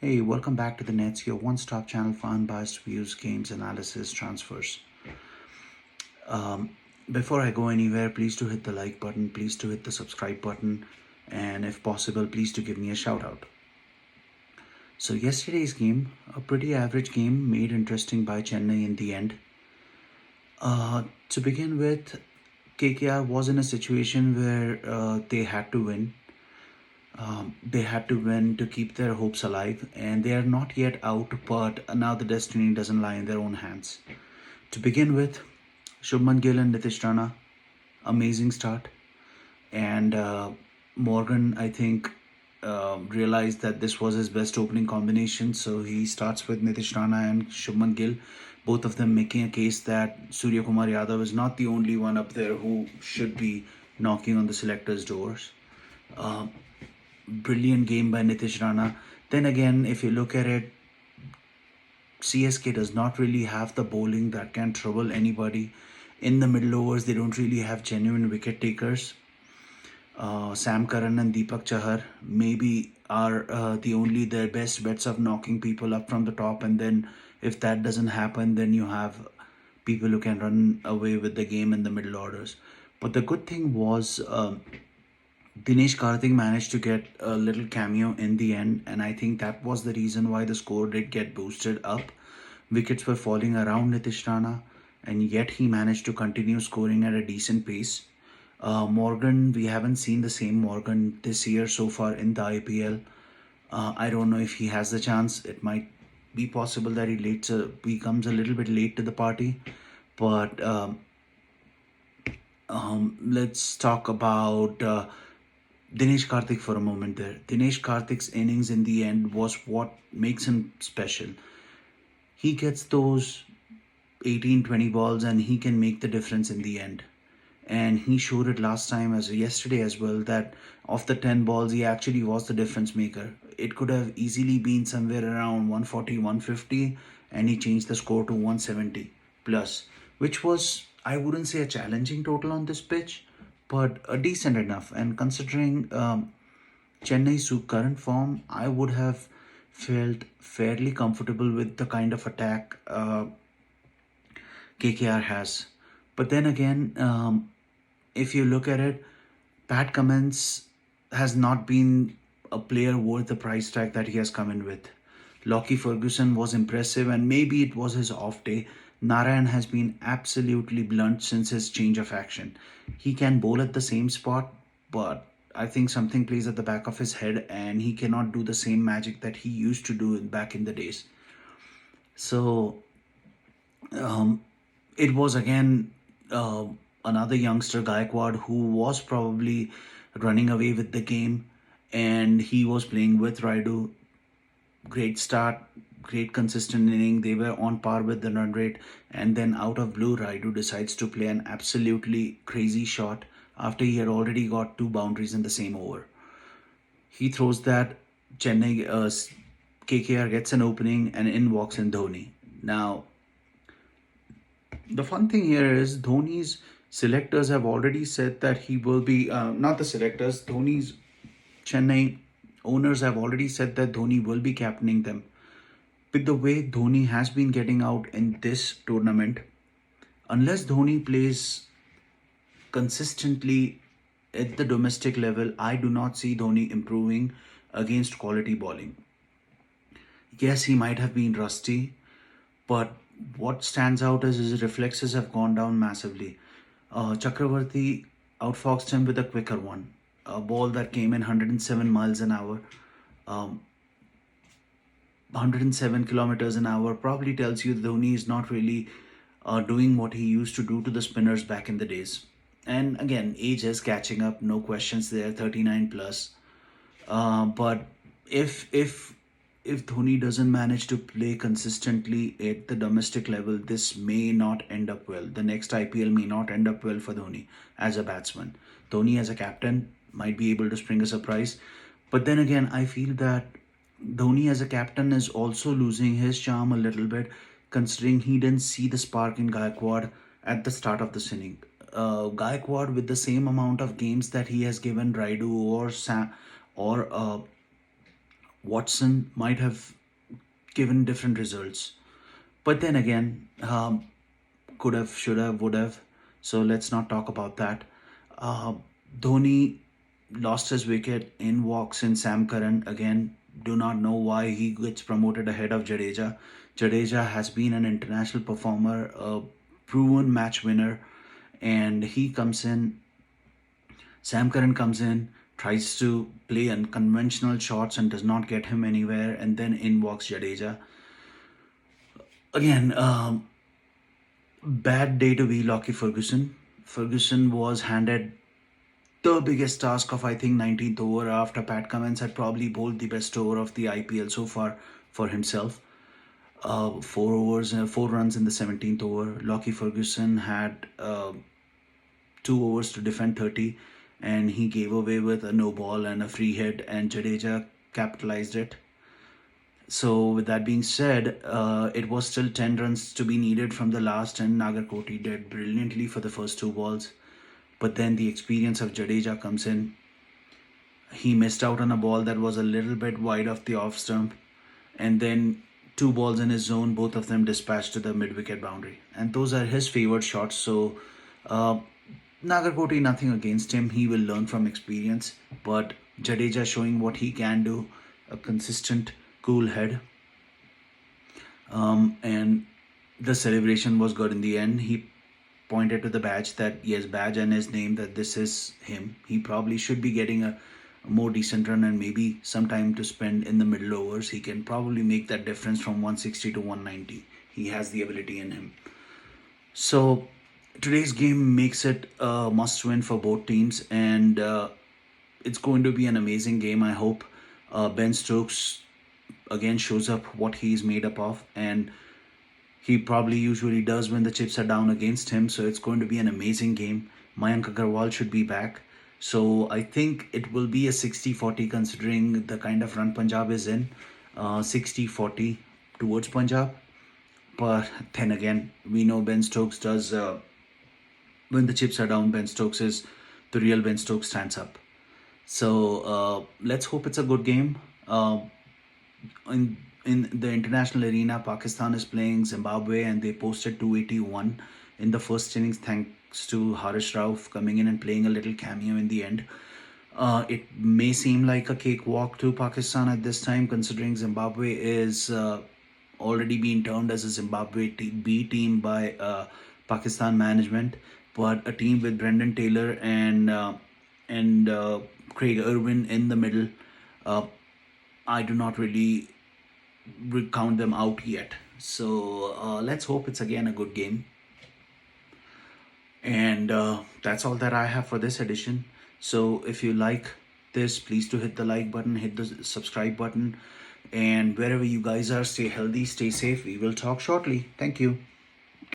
Hey, welcome back to the Nets, your one-stop channel for unbiased views, games, analysis, transfers. Before I go anywhere, please do hit the like button, please do hit the subscribe button, and if possible, please do give me a shout out. So yesterday's game, a pretty average game, made interesting by Chennai in the end. To begin with, KKR was in a situation where they had to win. They had to win to keep their hopes alive, and they are not yet out, but now the destiny doesn't lie in their own hands. To begin with, Shubman Gill and Nitish Rana, amazing start. And Morgan, I think, realized that this was his best opening combination. So he starts with Nitish Rana and Shubman Gill, both of them making a case that Surya Kumar Yadav is not the only one up there who should be knocking on the selectors' doors. Brilliant game by Nitish Rana. Then again, if you look at it, CSK does not really have the bowling that can trouble anybody. In the middle overs, they don't really have genuine wicket takers. Sam Curran and Deepak Chahar maybe are their best bets of knocking people up from the top, and then if that doesn't happen, then you have people who can run away with the game in the middle orders. But the good thing was Dinesh Karthik managed to get a little cameo in the end, and I think that was the reason why the score did get boosted up. Wickets were falling around Nitish Rana, and yet he managed to continue scoring at a decent pace. Morgan, we haven't seen the same Morgan this year so far in the IPL. I don't know if he has the chance. It might be possible that he comes a little bit late to the party, but let's talk about Dinesh Karthik for a moment there. Dinesh Karthik's innings in the end was what makes him special. He gets those 18-20 balls and he can make the difference in the end. And he showed it last time as yesterday as well that of the 10 balls he actually was the difference maker. It could have easily been somewhere around 140, 150, and he changed the score to 170 plus, which was, I wouldn't say a challenging total on this pitch, but a decent enough. And considering Chennai's current form, I would have felt fairly comfortable with the kind of attack KKR has. But then again, if you look at it, Pat Cummins has not been a player worth the price tag that he has come in with. Lockie Ferguson was impressive, and maybe it was his off day. Narayan has been absolutely blunt since his change of action. He can bowl at the same spot, but I think something plays at the back of his head, and he cannot do the same magic that he used to do back in the days. So it was again another youngster, Gaikwad, who was probably running away with the game, and he was playing with Raidu. Great start, great consistent inning. They were on par with the run rate, and then out of blue, Raidu decides to play an absolutely crazy shot after he had already got two boundaries in the same over. He throws that. Chennai KKR gets an opening, and in walks in Dhoni. Now, the fun thing here is Dhoni's selectors have already said that he will be, not the selectors, Dhoni's Chennai owners have already said that Dhoni will be captaining them. With the way Dhoni has been getting out in this tournament, unless Dhoni plays consistently at the domestic level, I do not see Dhoni improving against quality bowling. Yes, he might have been rusty, but what stands out is his reflexes have gone down massively. Chakravorthy outfoxed him with a quicker one, a ball that came in 107 miles an hour. 107 kilometers an hour probably tells you Dhoni is not really doing what he used to do to the spinners back in the days. And again, age is catching up, no questions there, 39 plus. But if Dhoni doesn't manage to play consistently at the domestic level, this may not end up well. The next IPL may not end up well for Dhoni as a batsman. Dhoni as a captain might be able to spring a surprise. But then again, I feel that Dhoni as a captain is also losing his charm a little bit, considering he didn't see the spark in Gaikwad at the start of this inning. Gaikwad, with the same amount of games that he has given Raidu or Watson might have given different results. But then again, could have, should have, would have. So let's not talk about that. Uh, Dhoni lost his wicket. In walks in Sam Curran again. Do not know why he gets promoted ahead of Jadeja. Jadeja has been an international performer, a proven match winner, and he comes in. Sam Curran comes in, tries to play unconventional shots and does not get him anywhere, and then in walks Jadeja. Again, bad day to be Lockie Ferguson. Ferguson was handed the biggest task of, I think, 19th over after Pat Cummins had probably bowled the best over of the IPL so far for himself. 4 runs in the 17th over. Lockie Ferguson had 2 overs to defend 30, and he gave away with a no ball and a free hit, and Jadeja capitalized it. So, with that being said, it was still 10 runs to be needed from the last, and Nagarkoti did brilliantly for the first 2 balls. But then the experience of Jadeja comes in. He missed out on a ball that was a little bit wide of the off stump, and then 2 balls in his zone, both of them dispatched to the mid wicket boundary. And those are his favored shots. So, uh, Nagarkoti, nothing against him. He will learn from experience. But Jadeja showing what he can do, a consistent, cool head. And the celebration was good in the end. He pointed to the badge that, yes, badge and his name, that this is him. He probably should be getting a more decent run and maybe some time to spend in the middle overs. He can probably make that difference from 160 to 190. He has the ability in him. So today's game makes it a must win for both teams, and it's going to be an amazing game. I hope Ben Stokes again shows up what he's made up of, and he probably usually does when the chips are down against him. So it's going to be an amazing game. Mayank Agarwal should be back. So I think it will be a 60-40 considering the kind of run Punjab is in. 60-40 towards Punjab. But then again, we know Ben Stokes does, when the chips are down, Ben Stokes is the real Ben Stokes stands up. So let's hope it's a good game. In the international arena, Pakistan is playing Zimbabwe, and they posted 281 in the first innings thanks to Harish Rauf coming in and playing a little cameo in the end. It may seem like a cakewalk to Pakistan at this time, considering Zimbabwe is already being termed as a Zimbabwe B team by Pakistan management, but a team with Brendan Taylor and Craig Irwin in the middle, I do not really count them out yet. So let's hope it's again a good game. And that's all that I have for this edition. So if you like this, please do hit the like button, hit the subscribe button, and wherever you guys are, stay healthy, stay safe. We will talk shortly. Thank you.